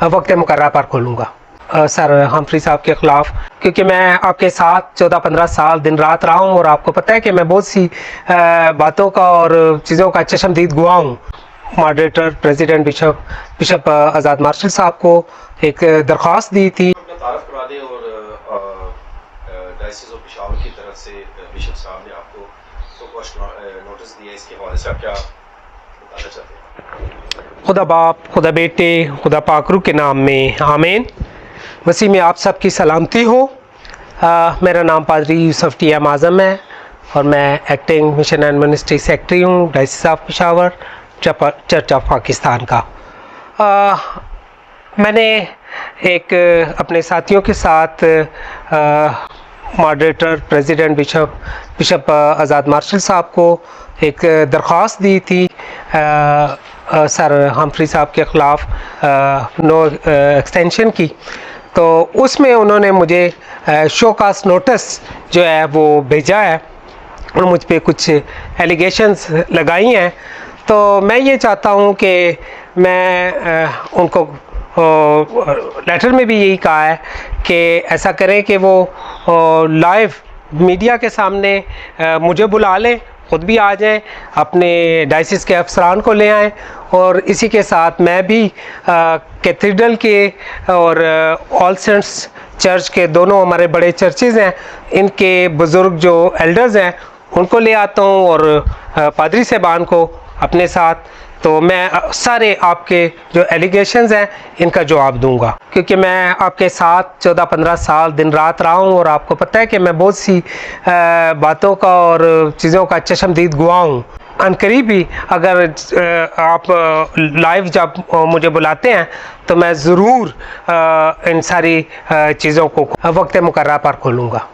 वक्त मुकर्रर पर खोलूँगा। सर हम्फ्री साहब के ख़िलाफ़, क्योंकि मैं आपके साथ 14-15 साल दिन रात रहा हूँ और आपको पता है कि मैं बहुत सी बातों का और चीज़ों का चश्मदीद गुआह हूँ। Moderator president bishop Azad Marshall साहब को एक दरख्वास्त दी थी। तारफ़ करा दें और डायसिस ऑफ पेशावर की तरफ से बिशप साहब ने आपको नोटिस दिया, इसके हवाले से आप क्या बताना चाहते हैं? खुदा बाप, खुदा बेटे, खुदा पाकरू के नाम में आमीन। मसीह में आप सब की सलामती हो। मेरा नाम पादरी यूसुफ टी एम आज़म है और मैं acting mission and ministry secretary हूँ diocese of Peshawar church of Pakistan का। मैंने एक अपने साथियों के साथ moderator president bishop Azad Marshall साहब को एक दरख्वास्त दी थी सर हम्फ्री साहब के ख़िलाफ़ नो एक्सटेंशन की। तो उसमें उन्होंने मुझे शो कास्ट नोटिस जो है वो भेजा है और मुझ पे कुछ एलिगेशंस लगाई हैं। तो मैं ये चाहता हूँ कि मैं उनको लेटर में भी यही कहा है कि ऐसा करें कि वो लाइव मीडिया के सामने मुझे बुला लें, ख़ुद भी आ जाएं, अपने डायसिस के अफसरान को ले आएं और इसी के साथ मैं भी कैथेड्रल के और ऑल सेंट्स चर्च के दोनों हमारे बड़े चर्चेज़ हैं, इनके बुज़ुर्ग जो एल्डर्स हैं उनको ले आता हूँ और पादरी साहबान को अपने साथ। तो मैं सारे आपके जो एलिगेशंस हैं इनका जवाब दूंगा, क्योंकि मैं आपके साथ 14-15 साल दिन रात रहा हूँ और आपको पता है कि मैं बहुत सी बातों का और चीज़ों का चश्मदीद गुआह हूँ। अनकरीब ही अगर आप लाइव जब मुझे बुलाते हैं तो मैं ज़रूर इन सारी चीज़ों को वक्त मुकर्रर पर खोलूँगा।